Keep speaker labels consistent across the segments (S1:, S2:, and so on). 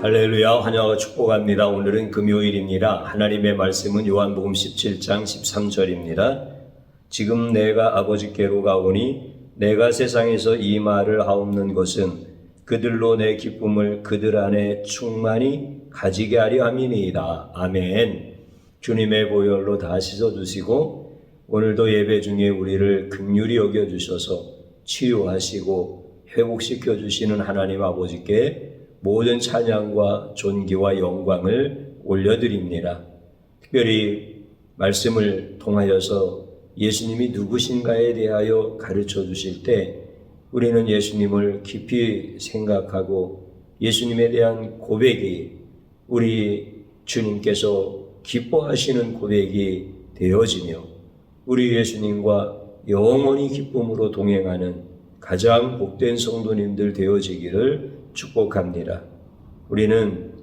S1: 할렐루야, 환영하고 축복합니다. 오늘은 금요일입니다. 하나님의 말씀은 요한복음 17장 13절입니다. 지금 내가 아버지께로 가오니 내가 세상에서 이 말을 하옵는 것은 그들로 내 기쁨을 그들 안에 충만히 가지게 하려 함이니이다. 아멘. 주님의 보혈로 다 씻어주시고 오늘도 예배 중에 우리를 긍휼히 여겨주셔서 치유하시고 회복시켜 주시는 하나님 아버지께 모든 찬양과 존귀와 영광을 올려드립니다. 특별히 말씀을 통하여서 예수님이 누구신가에 대하여 가르쳐 주실 때 우리는 예수님을 깊이 생각하고 예수님에 대한 고백이 우리 주님께서 기뻐하시는 고백이 되어지며 우리 예수님과 영원히 기쁨으로 동행하는 가장 복된 성도님들 되어지기를 축복합니다. 우리는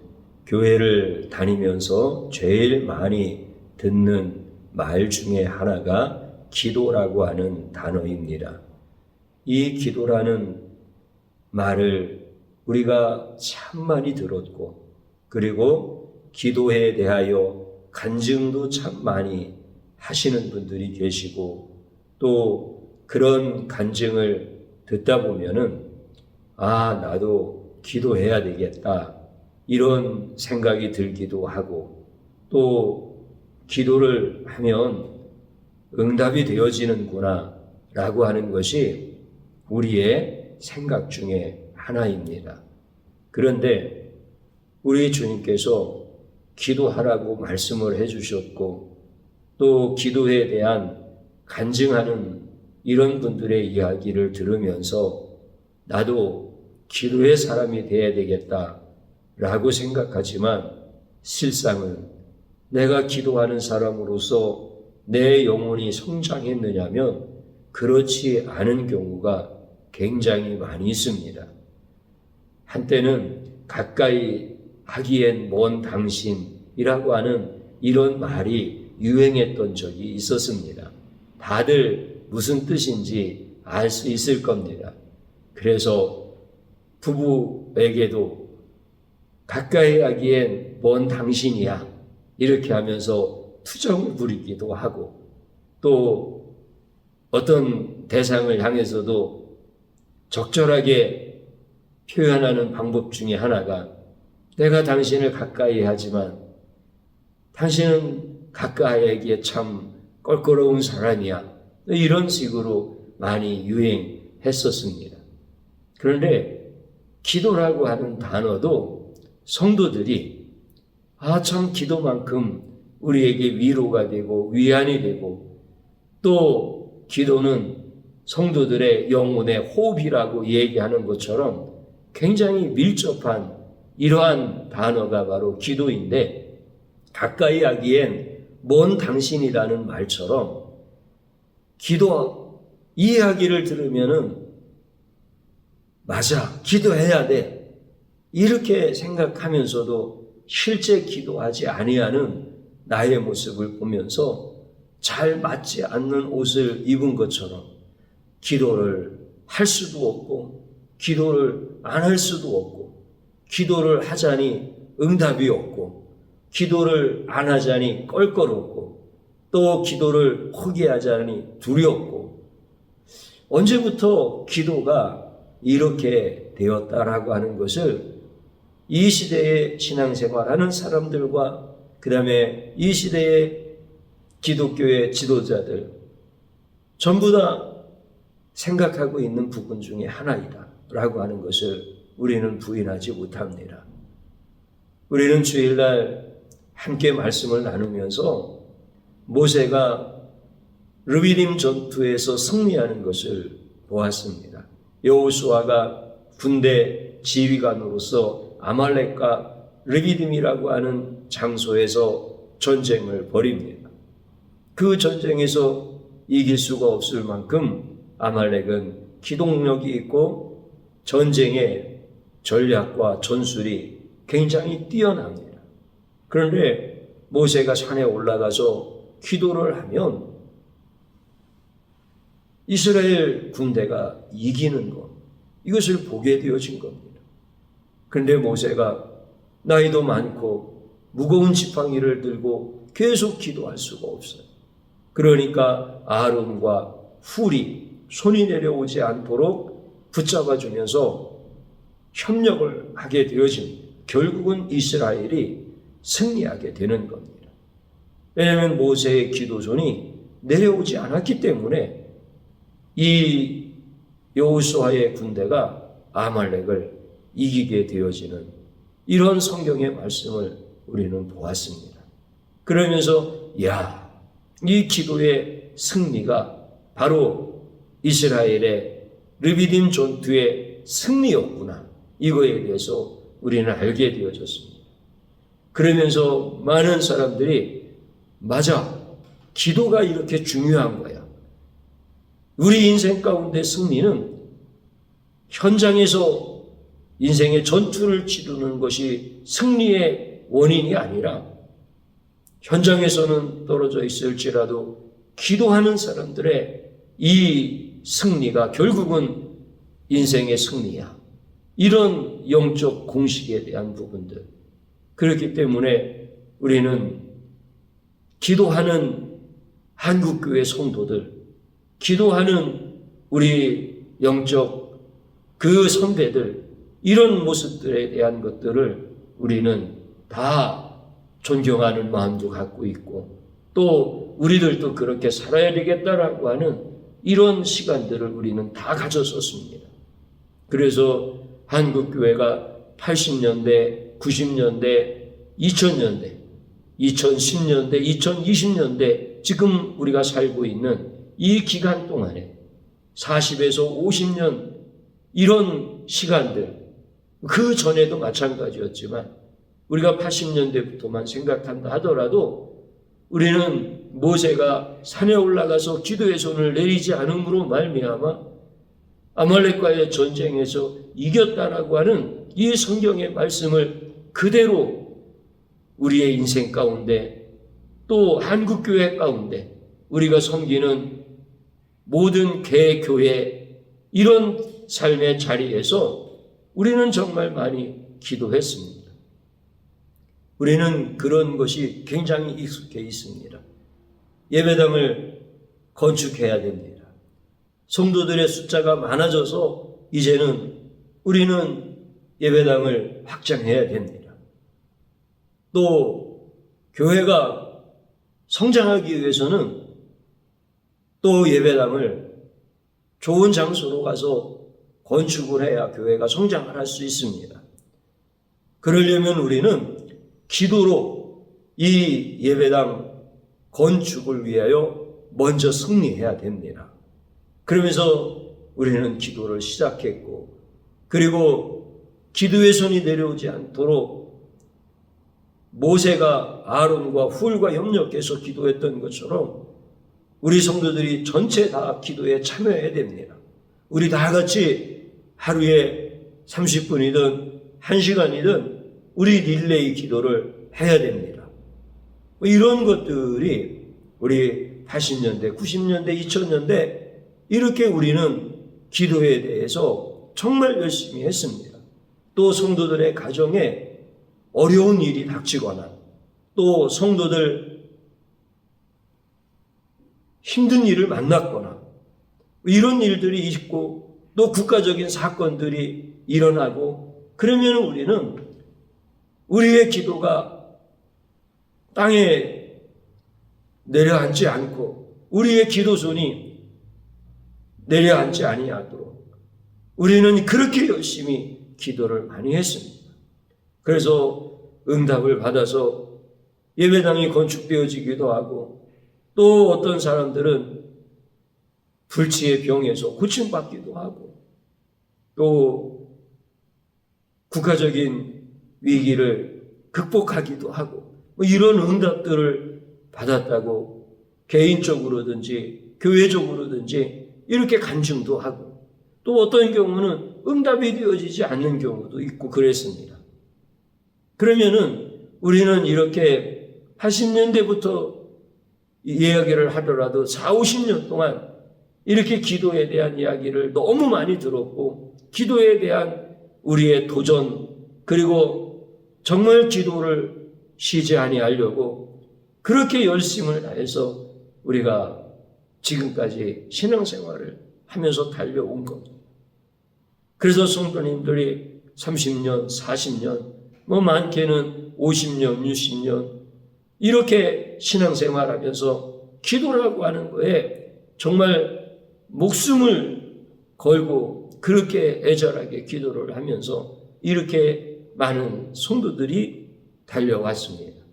S1: 교회를 다니면서 제일 많이 듣는 말 중에 하나가 기도라고 하는 단어입니다. 이 기도라는 말을 우리가 참 많이 들었고 그리고 기도에 대하여 간증도 참 많이 하시는 분들이 계시고 또 그런 간증을 듣다 보면은 나도 기도해야 되겠다 이런 생각이 들기도 하고 또 기도를 하면 응답이 되어지는구나 라고 하는 것이 우리의 생각 중에 하나입니다. 그런데 우리 주님께서 기도하라고 말씀을 해주셨고 또 기도에 대한 간증하는 이런 분들의 이야기를 들으면서 나도 기도의 사람이 되어야 되겠다라고 생각하지만 실상은 내가 기도하는 사람으로서 내 영혼이 성장했느냐면 그렇지 않은 경우가 굉장히 많이 있습니다. 한때는 가까이 하기엔 먼 당신이라고 하는 이런 말이 유행했던 적이 있었습니다. 다들 무슨 뜻인지 알 수 있을 겁니다. 그래서 부부에게도 가까이 하기엔 먼 당신이야 이렇게 하면서 투정을 부리기도 하고 또 어떤 대상을 향해서도 적절하게 표현하는 방법 중에 하나가 내가 당신을 가까이 하지만 당신은 가까이 하기에 참 껄끄러운 사람이야 이런 식으로 많이 유행했었습니다. 그런데 기도라고 하는 단어도 성도들이 참 기도만큼 우리에게 위로가 되고 위안이 되고 또 기도는 성도들의 영혼의 호흡이라고 얘기하는 것처럼 굉장히 밀접한 이러한 단어가 바로 기도인데 가까이 하기엔 먼 당신이라는 말처럼 기도 이야기를 들으면은 맞아 기도해야 돼 이렇게 생각하면서도 실제 기도하지 아니하는 나의 모습을 보면서 잘 맞지 않는 옷을 입은 것처럼 기도를 할 수도 없고 기도를 안 할 수도 없고 기도를 하자니 응답이 없고 기도를 안 하자니 껄끄럽고 또 기도를 포기하자니 두렵고 언제부터 기도가 이렇게 되었다라고 하는 것을 이 시대의 신앙생활하는 사람들과 그 다음에 이 시대의 기독교의 지도자들 전부 다 생각하고 있는 부분 중에 하나이다 라고 하는 것을 우리는 부인하지 못합니다. 우리는 주일날 함께 말씀을 나누면서 모세가 르비딤 전투에서 승리하는 것을 보았습니다. 여호수아가 군대 지휘관으로서 아말렉과 르비딤이라고 하는 장소에서 전쟁을 벌입니다. 그 전쟁에서 이길 수가 없을 만큼 아말렉은 기동력이 있고 전쟁의 전략과 전술이 굉장히 뛰어납니다. 그런데 모세가 산에 올라가서 기도를 하면 이스라엘 군대가 이기는 것, 이것을 보게 되어진 겁니다. 그런데 모세가 나이도 많고 무거운 지팡이를 들고 계속 기도할 수가 없어요. 그러니까 아론과 훌이 손이 내려오지 않도록 붙잡아주면서 협력을 하게 되어집니다. 결국은 이스라엘이 승리하게 되는 겁니다. 왜냐하면 모세의 기도손이 내려오지 않았기 때문에 이 여호수아의 군대가 아말렉을 이기게 되어지는 이런 성경의 말씀을 우리는 보았습니다. 그러면서 이 기도의 승리가 바로 이스라엘의 르비딤 전투의 승리였구나. 이거에 대해서 우리는 알게 되어졌습니다. 그러면서 많은 사람들이 맞아, 기도가 이렇게 중요한 거야. 우리 인생 가운데 승리는 현장에서 인생의 전투를 치르는 것이 승리의 원인이 아니라 현장에서는 떨어져 있을지라도 기도하는 사람들의 이 승리가 결국은 인생의 승리야. 이런 영적 공식에 대한 부분들. 그렇기 때문에 우리는 기도하는 한국교회 성도들, 기도하는 우리 영적 그 선배들, 이런 모습들에 대한 것들을 우리는 다 존경하는 마음도 갖고 있고 또 우리들도 그렇게 살아야 되겠다라고 하는 이런 시간들을 우리는 다 가졌었습니다. 그래서 한국교회가 80년대, 90년대, 2000년대, 2010년대, 2020년대 지금 우리가 살고 있는 이 기간 동안에 40에서 50년 이런 시간들, 그 전에도 마찬가지였지만 우리가 80년대부터만 생각한다 하더라도 우리는 모세가 산에 올라가서 기도의 손을 내리지 않음으로 말미암아 아말렉과의 전쟁에서 이겼다라고 하는 이 성경의 말씀을 그대로 우리의 인생 가운데 또 한국교회 가운데 우리가 섬기는 모든 개교회 이런 삶의 자리에서 우리는 정말 많이 기도했습니다. 우리는 그런 것이 굉장히 익숙해 있습니다. 예배당을 건축해야 됩니다. 성도들의 숫자가 많아져서 이제는 우리는 예배당을 확장해야 됩니다. 또 교회가 성장하기 위해서는 또 예배당을 좋은 장소로 가서 건축을 해야 교회가 성장을 할 수 있습니다. 그러려면 우리는 기도로 이 예배당 건축을 위하여 먼저 승리해야 됩니다. 그러면서 우리는 기도를 시작했고 그리고 기도의 손이 내려오지 않도록 모세가 아론과 훌과 협력해서 기도했던 것처럼 우리 성도들이 전체 다 기도에 참여해야 됩니다. 우리 다 같이 하루에 30분이든 1시간이든 우리 릴레이 기도를 해야 됩니다. 이런 것들이 우리 80년대, 90년대, 2000년대 이렇게 우리는 기도에 대해서 정말 열심히 했습니다. 또 성도들의 가정에 어려운 일이 닥치거나 또 성도들 힘든 일을 만났거나 이런 일들이 있고 또 국가적인 사건들이 일어나고 그러면 우리는 우리의 기도가 땅에 내려앉지 않고 우리의 기도손이 내려앉지 아니하도록 우리는 그렇게 열심히 기도를 많이 했습니다. 그래서 응답을 받아서 예배당이 건축되어지기도 하고 또 어떤 사람들은 불치의 병에서 고침받기도 하고 또 국가적인 위기를 극복하기도 하고 이런 응답들을 받았다고 개인적으로든지 교회적으로든지 이렇게 간증도 하고 또 어떤 경우는 응답이 되어지지 않는 경우도 있고 그랬습니다. 그러면은 우리는 이렇게 80년대부터 이야기를 하더라도 40, 50년 동안 이렇게 기도에 대한 이야기를 너무 많이 들었고 기도에 대한 우리의 도전 그리고 정말 기도를 쉬지 아니하려고 그렇게 열심을 다해서 우리가 지금까지 신앙생활을 하면서 달려온 겁니다. 그래서 성도님들이 30년, 40년, 많게는 50년, 60년 이렇게 신앙생활하면서 기도라고 하는 거에 정말 목숨을 걸고 그렇게 애절하게 기도를 하면서 이렇게 많은 성도들이 달려왔습니다.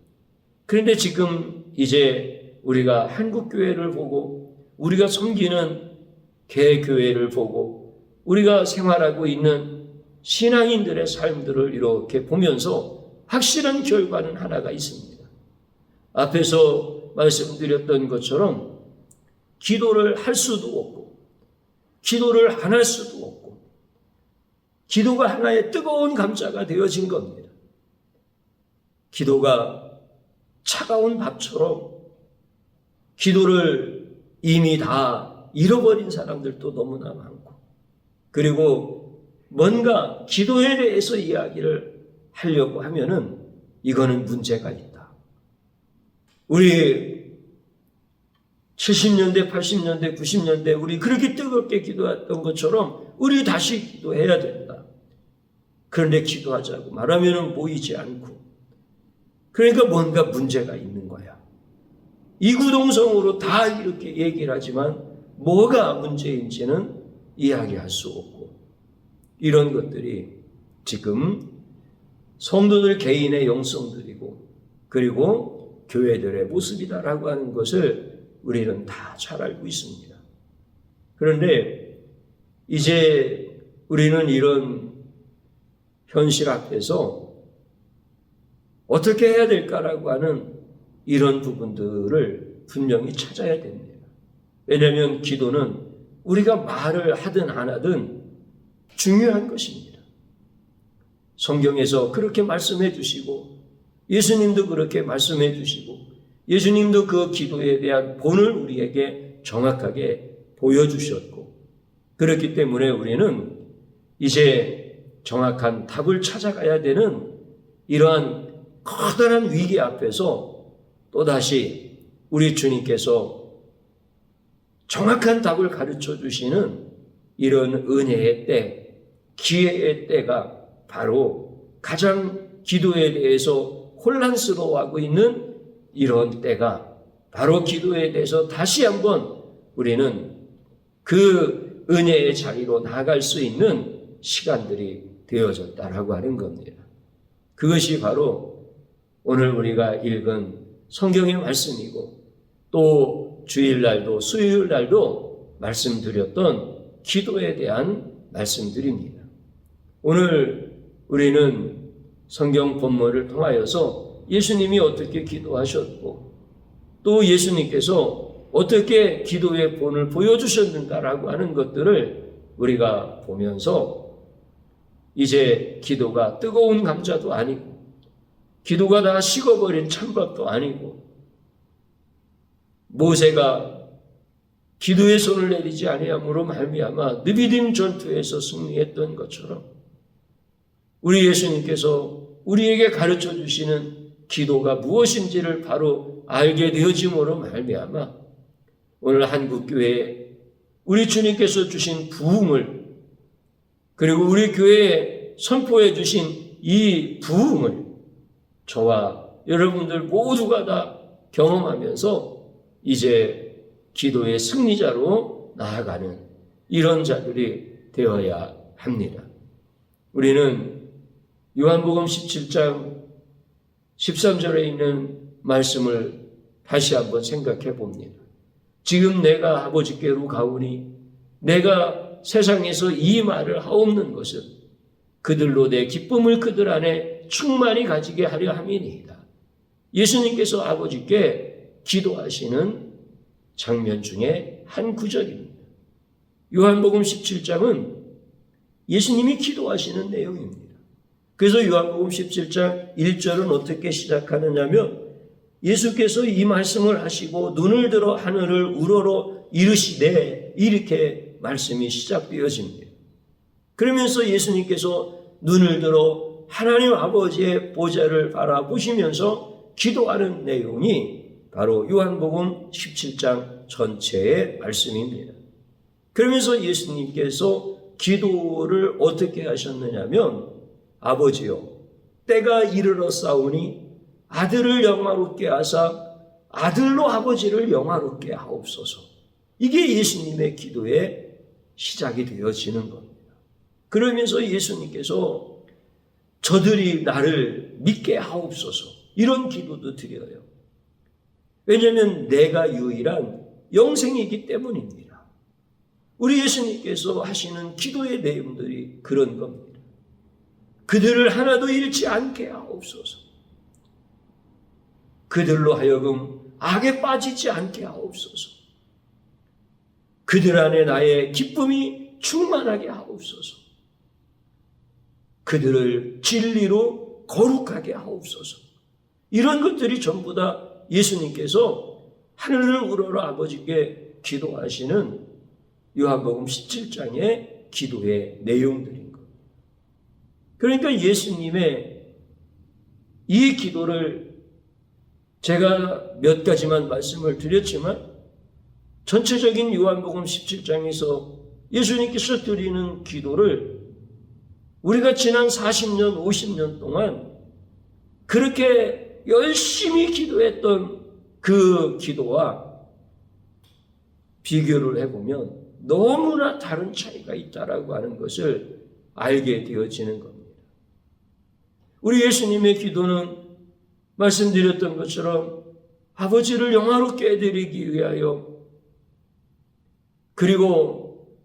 S1: 그런데 지금 이제 우리가 한국교회를 보고 우리가 섬기는 개교회를 보고 우리가 생활하고 있는 신앙인들의 삶들을 이렇게 보면서 확실한 결과는 하나가 있습니다. 앞에서 말씀드렸던 것처럼 기도를 할 수도 없고 기도를 안 할 수도 없고 기도가 하나의 뜨거운 감자가 되어진 겁니다. 기도가 차가운 밥처럼 기도를 이미 다 잃어버린 사람들도 너무나 많고 그리고 뭔가 기도에 대해서 이야기를 하려고 하면은 이거는 문제가 있다. 우리 70년대, 80년대, 90년대 우리 그렇게 뜨겁게 기도했던 것처럼 우리 다시 기도해야 된다. 그런데 기도하자고 말하면은 모이지 않고 그러니까 뭔가 문제가 있는 거야. 이구동성으로 다 이렇게 얘기를 하지만 뭐가 문제인지는 이야기할 수 없고 이런 것들이 지금 성도들 개인의 영성들이고 그리고 교회들의 모습이다라고 하는 것을 우리는 다 잘 알고 있습니다. 그런데 이제 우리는 이런 현실 앞에서 어떻게 해야 될까라고 하는 이런 부분들을 분명히 찾아야 됩니다. 왜냐하면 기도는 우리가 말을 하든 안 하든 중요한 것입니다. 성경에서 그렇게 말씀해 주시고 예수님도 그렇게 말씀해 주시고 예수님도 그 기도에 대한 본을 우리에게 정확하게 보여주셨고 그렇기 때문에 우리는 이제 정확한 답을 찾아가야 되는 이러한 커다란 위기 앞에서 또다시 우리 주님께서 정확한 답을 가르쳐 주시는 이런 은혜의 때, 기회의 때가 바로 가장 기도에 대해서 혼란스러워하고 있는 이런 때가 바로 기도에 대해서 다시 한번 우리는 그 은혜의 자리로 나아갈 수 있는 시간들이 되어졌다라고 하는 겁니다. 그것이 바로 오늘 우리가 읽은 성경의 말씀이고 또 주일날도 수요일날도 말씀드렸던 기도에 대한 말씀들입니다. 오늘 우리는 성경 본문을 통하여서 예수님이 어떻게 기도하셨고 또 예수님께서 어떻게 기도의 본을 보여주셨는가라고 하는 것들을 우리가 보면서 이제 기도가 뜨거운 감자도 아니고 기도가 다 식어버린 찬밥도 아니고 모세가 기도의 손을 내리지 아니함으로 말미암아 느비딤 전투에서 승리했던 것처럼 우리 예수님께서 우리에게 가르쳐 주시는 기도가 무엇인지를 바로 알게 되어짐으로 말미암아 오늘 한국교회에 우리 주님께서 주신 부흥을 그리고 우리 교회에 선포해 주신 이 부흥을 저와 여러분들 모두가 다 경험하면서 이제 기도의 승리자로 나아가는 이런 자들이 되어야 합니다. 우리는 요한복음 17장 13절에 있는 말씀을 다시 한번 생각해 봅니다. 지금 내가 아버지께로 가오니 내가 세상에서 이 말을 하옵는 것은 그들로 내 기쁨을 그들 안에 충만히 가지게 하려 함이니이다. 예수님께서 아버지께 기도하시는 장면 중에 한 구절입니다. 요한복음 17장은 예수님이 기도하시는 내용입니다. 그래서 요한복음 17장 1절은 어떻게 시작하느냐면 예수께서 이 말씀을 하시고 눈을 들어 하늘을 우러러 이르시되 이렇게 말씀이 시작되어집니다. 그러면서 예수님께서 눈을 들어 하나님 아버지의 보좌를 바라보시면서 기도하는 내용이 바로 요한복음 17장 전체의 말씀입니다. 그러면서 예수님께서 기도를 어떻게 하셨느냐면 아버지요 때가 이르러 싸우니 아들을 영화롭게 하사 아들로 아버지를 영화롭게 하옵소서. 이게 예수님의 기도의 시작이 되어지는 겁니다. 그러면서 예수님께서 저들이 나를 믿게 하옵소서 이런 기도도 드려요. 왜냐하면 내가 유일한 영생이기 때문입니다. 우리 예수님께서 하시는 기도의 내용들이 그런 겁니다. 그들을 하나도 잃지 않게 하옵소서. 그들로 하여금 악에 빠지지 않게 하옵소서. 그들 안에 나의 기쁨이 충만하게 하옵소서. 그들을 진리로 거룩하게 하옵소서. 이런 것들이 전부 다 예수님께서 하늘을 우러러 아버지께 기도하시는 요한복음 17장의 기도의 내용들인 것. 그러니까 예수님의 이 기도를 제가 몇 가지만 말씀을 드렸지만 전체적인 요한복음 17장에서 예수님께서 드리는 기도를 우리가 지난 40년, 50년 동안 그렇게 열심히 기도했던 그 기도와 비교를 해보면 너무나 다른 차이가 있다라고 하는 것을 알게 되어지는 겁니다. 우리 예수님의 기도는 말씀드렸던 것처럼 아버지를 영화롭게 해드리기 위하여 그리고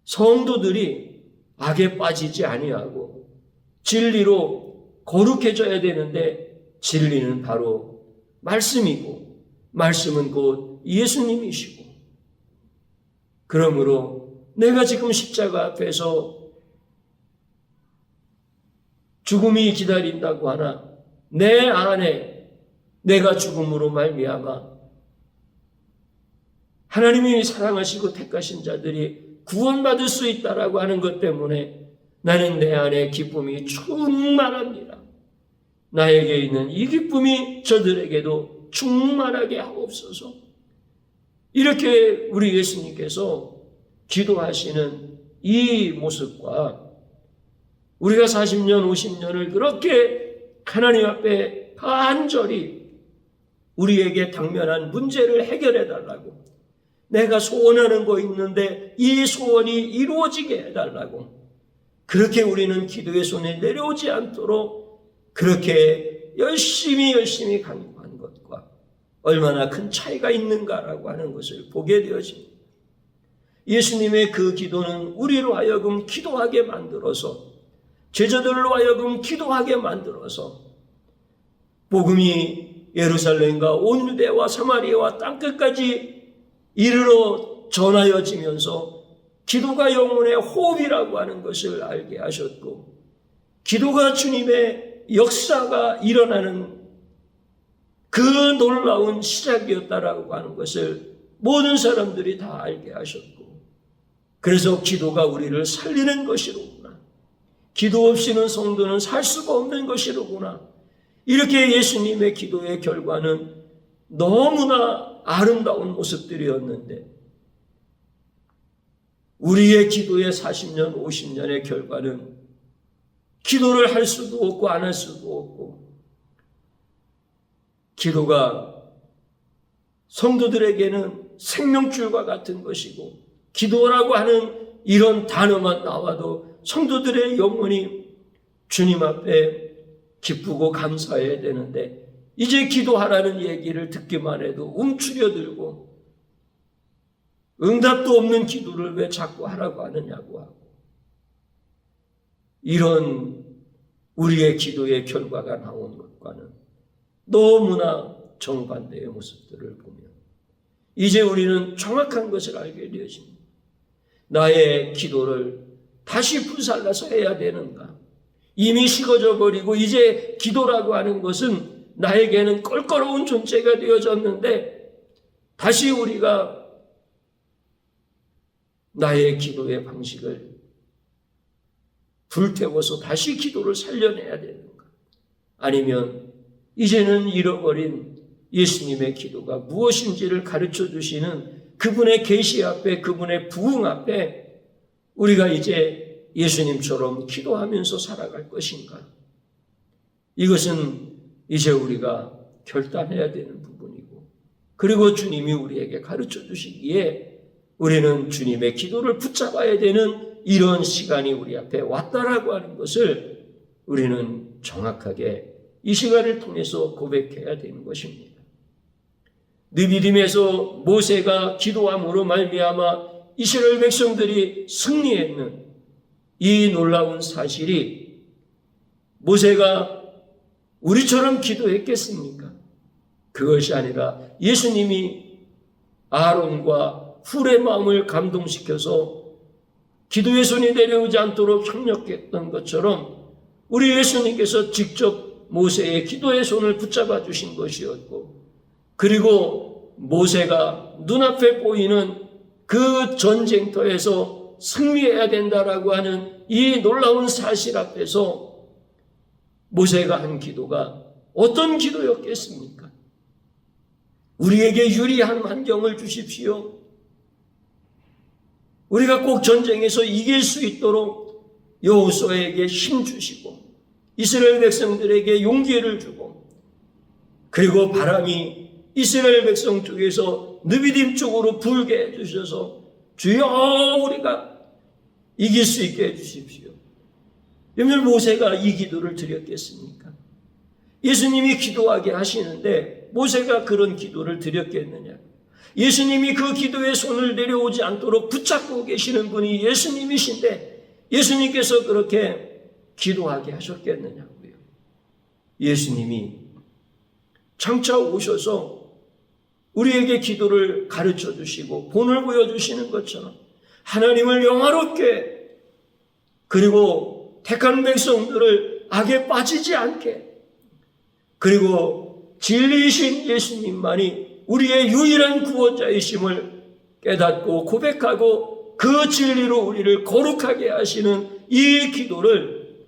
S1: 성도들이 악에 빠지지 아니하고 진리로 거룩해져야 되는데 진리는 바로 말씀이고 말씀은 곧 예수님이시고 그러므로 내가 지금 십자가 앞에서 죽음이 기다린다고 하나 내 안에 내가 죽음으로 말미암아 하나님이 사랑하시고 택하신 자들이 구원받을 수 있다라고 하는 것 때문에 나는 내 안에 기쁨이 충만합니다. 나에게 있는 이 기쁨이 저들에게도 충만하게 하옵소서. 이렇게 우리 예수님께서 기도하시는 이 모습과 우리가 40년, 50년을 그렇게 하나님 앞에 간절히 우리에게 당면한 문제를 해결해 달라고 내가 소원하는 거 있는데 이 소원이 이루어지게 해달라고 그렇게 우리는 기도의 손에 내려오지 않도록 그렇게 열심히 간구한 것과 얼마나 큰 차이가 있는가라고 하는 것을 보게 되어집니다. 예수님의 그 기도는 우리로 하여금 기도하게 만들어서 제자들로 하여금 기도하게 만들어서 복음이 예루살렘과 온 유대와 사마리아와 땅끝까지 이르러 전하여지면서 기도가 영혼의 호흡이라고 하는 것을 알게 하셨고 기도가 주님의 역사가 일어나는 그 놀라운 시작이었다라고 하는 것을 모든 사람들이 다 알게 하셨고 그래서 기도가 우리를 살리는 것이로구나. 기도 없이는 성도는 살 수가 없는 것이로구나. 이렇게 예수님의 기도의 결과는 너무나 아름다운 모습들이었는데 우리의 기도의 40년, 50년의 결과는 기도를 할 수도 없고 안 할 수도 없고 기도가 성도들에게는 생명줄과 같은 것이고 기도라고 하는 이런 단어만 나와도 성도들의 영혼이 주님 앞에 기쁘고 감사해야 되는데 이제 기도하라는 얘기를 듣기만 해도 움츠려들고 응답도 없는 기도를 왜 자꾸 하라고 하느냐고 하고 이런 우리의 기도의 결과가 나온 것과는 너무나 정반대의 모습들을 보며 이제 우리는 정확한 것을 알게 되어집니다. 나의 기도를 다시 불살라서 해야 되는가? 이미 식어져 버리고 이제 기도라고 하는 것은 나에게는 껄끄러운 존재가 되어졌는데 다시 우리가 나의 기도의 방식을 불태워서 다시 기도를 살려내야 되는가? 아니면 이제는 잃어버린 예수님의 기도가 무엇인지를 가르쳐 주시는 그분의 계시 앞에, 그분의 부흥 앞에 우리가 이제 예수님처럼 기도하면서 살아갈 것인가? 이것은 이제 우리가 결단해야 되는 부분이고, 그리고 주님이 우리에게 가르쳐 주시기에 우리는 주님의 기도를 붙잡아야 되는 이런 시간이 우리 앞에 왔다라고 하는 것을 우리는 정확하게 이 시간을 통해서 고백해야 되는 것입니다. 느비딤에서 모세가 기도함으로 말미암아 이스라엘 백성들이 승리했는 이 놀라운 사실이 모세가 우리처럼 기도했겠습니까? 그것이 아니라 예수님이 아론과 훌의 마음을 감동시켜서 기도의 손이 내려오지 않도록 협력했던 것처럼 우리 예수님께서 직접 모세의 기도의 손을 붙잡아 주신 것이었고, 그리고 모세가 눈앞에 보이는 그 전쟁터에서 승리해야 된다라고 하는 이 놀라운 사실 앞에서 모세가 한 기도가 어떤 기도였겠습니까? 우리에게 유리한 환경을 주십시오. 우리가 꼭 전쟁에서 이길 수 있도록 여호수아에게 힘 주시고 이스라엘 백성들에게 용기를 주고, 그리고 바람이 이스라엘 백성 쪽에서 느비딤 쪽으로 불게 해주셔서 주여 우리가 이길 수 있게 해주십시오. 여러분, 모세가 이 기도를 드렸겠습니까? 예수님이 기도하게 하시는데 모세가 그런 기도를 드렸겠느냐? 예수님이 그 기도의 손을 내려오지 않도록 붙잡고 계시는 분이 예수님이신데 예수님께서 그렇게 기도하게 하셨겠느냐고요. 예수님이 장차 오셔서 우리에게 기도를 가르쳐 주시고 본을 보여주시는 것처럼 하나님을 영화롭게, 그리고 택한 백성들을 악에 빠지지 않게, 그리고 진리이신 예수님만이 우리의 유일한 구원자이심을 깨닫고 고백하고 그 진리로 우리를 거룩하게 하시는 이 기도를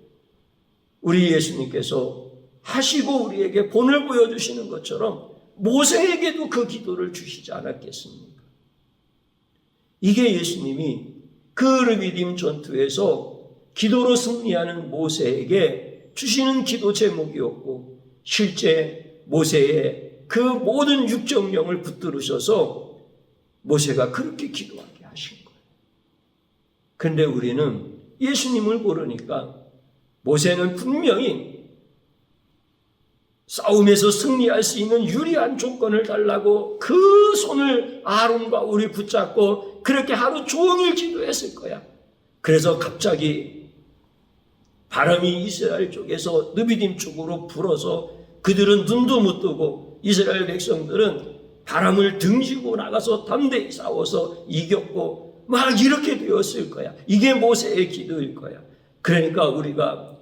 S1: 우리 예수님께서 하시고 우리에게 본을 보여주시는 것처럼 모세에게도 그 기도를 주시지 않았겠습니까? 이게 예수님이 그 르비딤 전투에서 기도로 승리하는 모세에게 주시는 기도 제목이었고, 실제 모세의 그 모든 육정령을 붙들으셔서 모세가 그렇게 기도하게 하신 거예요. 그런데 우리는 예수님을 모르니까 모세는 분명히 싸움에서 승리할 수 있는 유리한 조건을 달라고 그 손을 아론과 우리 붙잡고 그렇게 하루 종일 기도했을 거야. 그래서 갑자기 바람이 이스라엘 쪽에서 느비딤 쪽으로 불어서 그들은 눈도 못 뜨고 이스라엘 백성들은 바람을 등지고 나가서 담대히 싸워서 이겼고 막 이렇게 되었을 거야. 이게 모세의 기도일 거야. 그러니까 우리가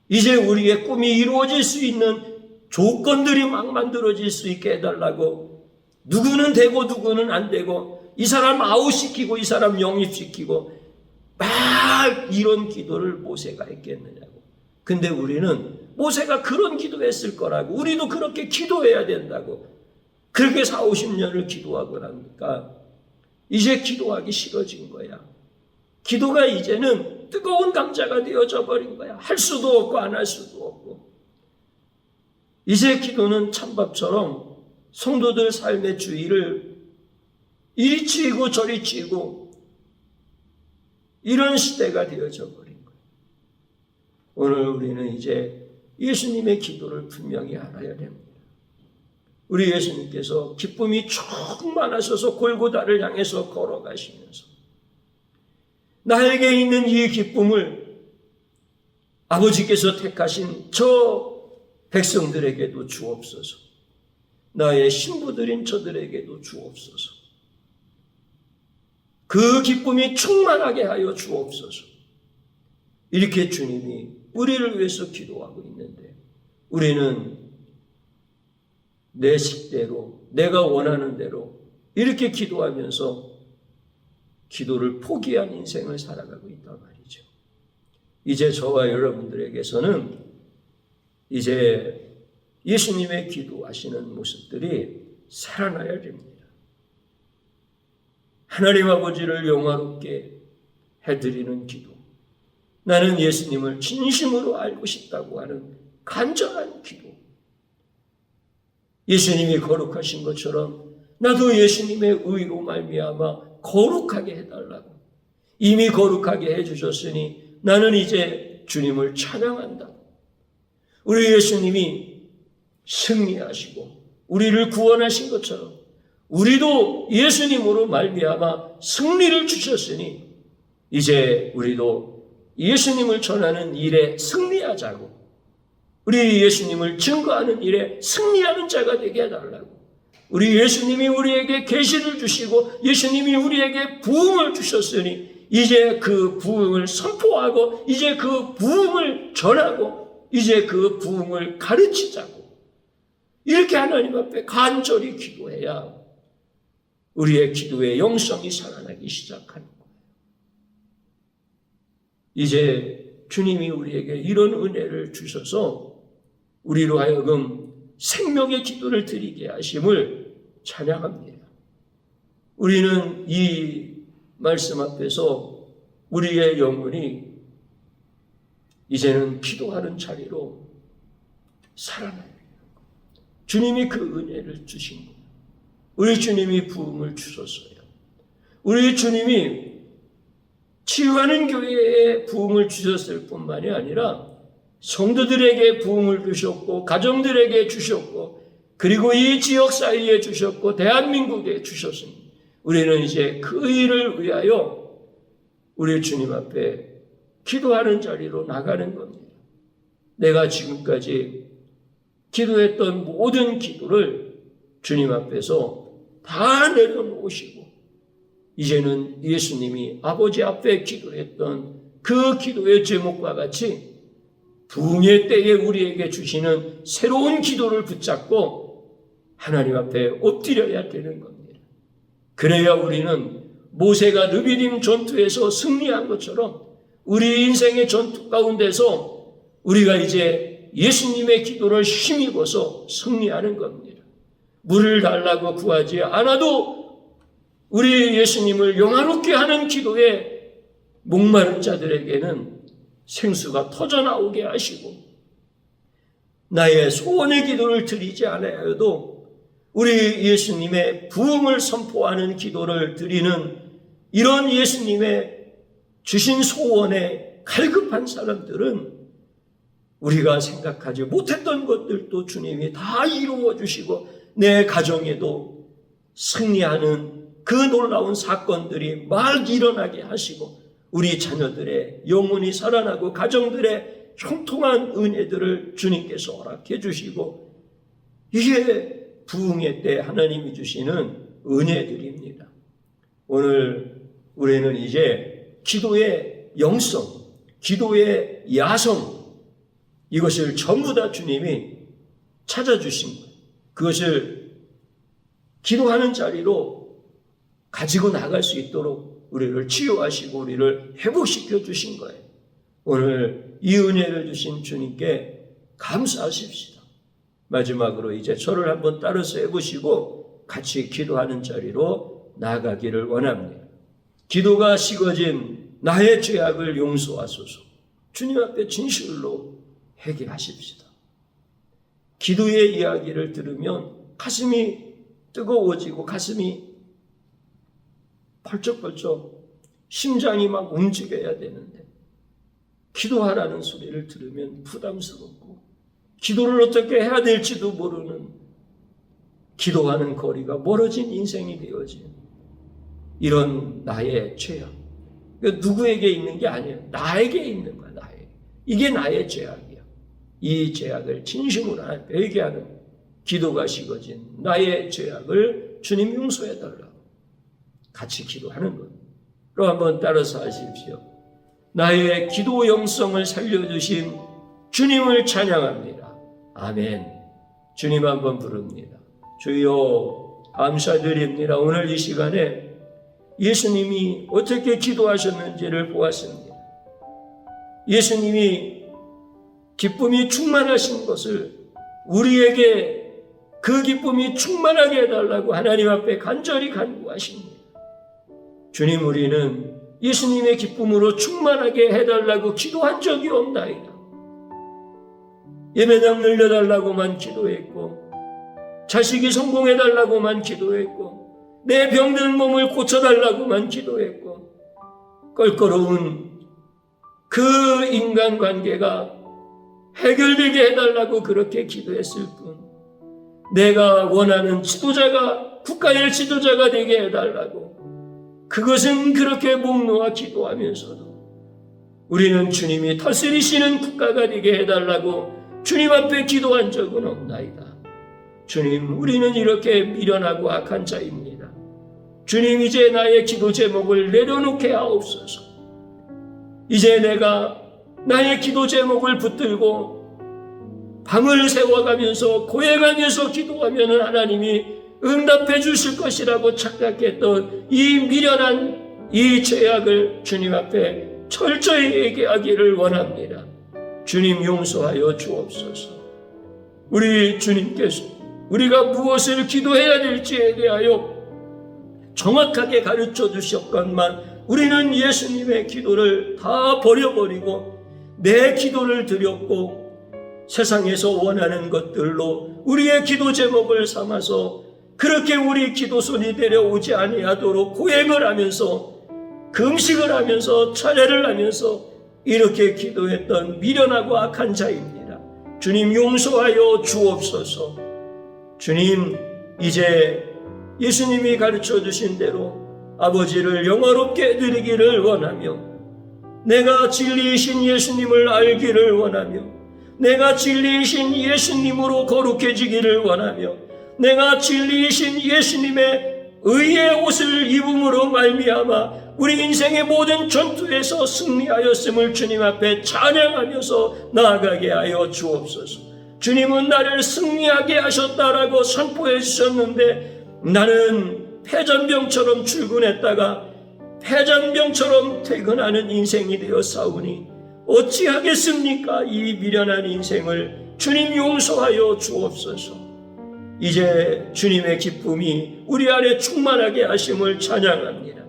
S1: 이제 우리의 꿈이 이루어질 수 있는 조건들이 막 만들어질 수 있게 해달라고, 누구는 되고 누구는 안 되고, 이 사람 아웃시키고 이 사람 영입시키고 막 이런 기도를 모세가 했겠느냐고. 근데 우리는 모세가 그런 기도했을 거라고, 우리도 그렇게 기도해야 된다고 그렇게 40-50년을 기도하고 나니까 이제 기도하기 싫어진 거야. 기도가 이제는 뜨거운 감자가 되어져 버린 거야. 할 수도 없고 안 할 수도 없고. 이제 기도는 찬밥처럼 성도들 삶의 주의를 이리 치이고 저리 치이고 이런 시대가 되어져 버린 거예요. 오늘 우리는 이제 예수님의 기도를 분명히 알아야 됩니다. 우리 예수님께서 기쁨이 충만하셔서 골고다를 향해서 걸어가시면서 나에게 있는 이 기쁨을 아버지께서 택하신 저 백성들에게도 주옵소서. 나의 신부들인 저들에게도 주옵소서. 그 기쁨이 충만하게 하여 주옵소서. 이렇게 주님이 우리를 위해서 기도하고 있는데 우리는 내 식대로 내가 원하는 대로 이렇게 기도하면서 기도를 포기한 인생을 살아가고 있단 말이죠. 이제 저와 여러분들에게서는 이제 예수님의 기도하시는 모습들이 살아나야 됩니다. 하나님 아버지를 영화롭게 해드리는 기도, 나는 예수님을 진심으로 알고 싶다고 하는 간절한 기도, 예수님이 거룩하신 것처럼 나도 예수님의 의로 말미암아 거룩하게 해달라고, 이미 거룩하게 해주셨으니 나는 이제 주님을 찬양한다. 우리 예수님이 승리하시고 우리를 구원하신 것처럼 우리도 예수님으로 말미암아 승리를 주셨으니 이제 우리도 예수님을 전하는 일에 승리하자고, 우리 예수님을 증거하는 일에 승리하는 자가 되게 해달라고, 우리 예수님이 우리에게 계시를 주시고 예수님이 우리에게 부흥을 주셨으니 이제 그 부흥을 선포하고 이제 그 부흥을 전하고 이제 그 부흥을 가르치자고, 이렇게 하나님 앞에 간절히 기도해야 우리의 기도의 영성이 살아나기 시작하는 거예요. 이제 주님이 우리에게 이런 은혜를 주셔서 우리로 하여금 생명의 기도를 드리게 하심을 찬양합니다. 우리는 이 말씀 앞에서 우리의 영혼이 이제는 기도하는 자리로 살아나야 해요. 주님이 그 은혜를 주신 거예요. 우리 주님이 부흥을 주셨어요. 우리 주님이 치유하는 교회에 부흥을 주셨을 뿐만이 아니라 성도들에게 부흥을 주셨고 가정들에게 주셨고 그리고 이 지역 사회에 주셨고 대한민국에 주셨습니다. 우리는 이제 그 일을 위하여 우리 주님 앞에 기도하는 자리로 나가는 겁니다. 내가 지금까지 기도했던 모든 기도를 주님 앞에서 다 내려놓으시고 이제는 예수님이 아버지 앞에 기도했던 그 기도의 제목과 같이 부흥의 때에 우리에게 주시는 새로운 기도를 붙잡고 하나님 앞에 엎드려야 되는 겁니다. 그래야 우리는 모세가 르비딤 전투에서 승리한 것처럼 우리 인생의 전투 가운데서 우리가 이제 예수님의 기도를 힘입어서 승리하는 겁니다. 물을 달라고 구하지 않아도 우리 예수님을 영화롭게 하는 기도에 목마른 자들에게는 생수가 터져나오게 하시고 나의 소원의 기도를 드리지 않아야 해도 우리 예수님의 부흥을 선포하는 기도를 드리는 이런 예수님의 주신 소원에 갈급한 사람들은 우리가 생각하지 못했던 것들도 주님이 다 이루어 주시고 내 가정에도 승리하는 그 놀라운 사건들이 막 일어나게 하시고 우리 자녀들의 영혼이 살아나고 가정들의 형통한 은혜들을 주님께서 허락해 주시고 이게 부흥의 때 하나님이 주시는 은혜들입니다. 오늘 우리는 이제 기도의 영성, 기도의 야성 이것을 전부 다 주님이 찾아주신 거예요. 그것을 기도하는 자리로 가지고 나갈 수 있도록 우리를 치유하시고 우리를 회복시켜 주신 거예요. 오늘 이 은혜를 주신 주님께 감사하십시다. 마지막으로 이제 저를 한번 따라서 해보시고 같이 기도하는 자리로 나아가기를 원합니다. 기도가 식어진 나의 죄악을 용서하소서. 주님 앞에 진실로 회개하십시다. 기도의 이야기를 들으면 가슴이 뜨거워지고 가슴이 벌쩍벌쩍 심장이 막 움직여야 되는데 기도하라는 소리를 들으면 부담스럽고 기도를 어떻게 해야 될지도 모르는 기도하는 거리가 멀어진 인생이 되어진 이런 나의 죄악. 그러니까 누구에게 있는 게 아니에요. 나에게 있는 거야. 나에게. 이게 나의 죄악이야. 이 죄악을 진심으로 하나님 회개하는 기도가 식어진 나의 죄악을 주님 용서해달라고 같이 기도하는 것으로 한번 따라서 하십시오. 나의 기도 영성을 살려주신 주님을 찬양합니다. 아멘. 주님 한번 부릅니다. 주여 감사드립니다. 오늘 이 시간에 예수님이 어떻게 기도하셨는지를 보았습니다. 예수님이 기쁨이 충만하신 것을 우리에게 그 기쁨이 충만하게 해달라고 하나님 앞에 간절히 간구하십니다. 주님, 우리는 예수님의 기쁨으로 충만하게 해달라고 기도한 적이 없나이다. 예배당 늘려달라고만 기도했고, 자식이 성공해달라고만 기도했고, 내 병든 몸을 고쳐달라고만 기도했고, 껄끄러운 그 인간관계가 해결되게 해달라고 그렇게 기도했을 뿐, 내가 원하는 지도자가 국가의 지도자가 되게 해달라고 그것은 그렇게 목 놓아 기도하면서도 우리는 주님이 다스리시는 국가가 되게 해달라고 주님 앞에 기도한 적은 없나이다. 주님, 우리는 이렇게 미련하고 악한 자입니다. 주님, 이제 나의 기도 제목을 내려놓게 하옵소서. 이제 내가 나의 기도 제목을 붙들고 밤을 새워가면서 고행하면서 기도하면 하나님이 응답해 주실 것이라고 착각했던 이 미련한 이 죄악을 주님 앞에 철저히 얘기하기를 원합니다. 주님, 용서하여 주옵소서. 우리 주님께서 우리가 무엇을 기도해야 될지에 대하여 정확하게 가르쳐 주셨건만 우리는 예수님의 기도를 다 버려버리고 내 기도를 드렸고 세상에서 원하는 것들로 우리의 기도 제목을 삼아서 그렇게 우리 기도손이 내려오지 아니하도록 고행을 하면서 금식을 하면서 차례를 하면서 이렇게 기도했던 미련하고 악한 자입니다. 주님, 용서하여 주옵소서. 주님, 이제 예수님이 가르쳐 주신 대로 아버지를 영화롭게 드리기를 원하며 내가 진리이신 예수님을 알기를 원하며 내가 진리이신 예수님으로 거룩해지기를 원하며 내가 진리이신 예수님의 의의 옷을 입음으로 말미암아 우리 인생의 모든 전투에서 승리하였음을 주님 앞에 찬양하면서 나아가게 하여 주옵소서. 주님은 나를 승리하게 하셨다라고 선포해 주셨는데 나는 패잔병처럼 출근했다가 패잔병처럼 퇴근하는 인생이 되어 싸우니 어찌하겠습니까? 이 미련한 인생을 주님 용서하여 주옵소서. 이제 주님의 기쁨이 우리 안에 충만하게 하심을 찬양합니다.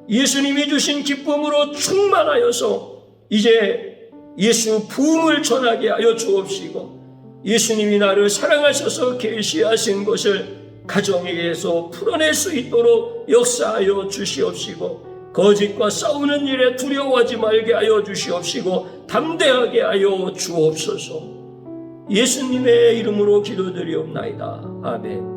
S1: 예수님이 주신 기쁨으로 충만하여서 이제 예수 부흥을 전하게 하여 주옵시고 예수님이 나를 사랑하셔서 계시하신 것을 가정에게서 풀어낼 수 있도록 역사하여 주시옵시고 거짓과 싸우는 일에 두려워하지 말게 하여 주시옵시고 담대하게 하여 주옵소서. 예수님의 이름으로 기도드리옵나이다. 아멘.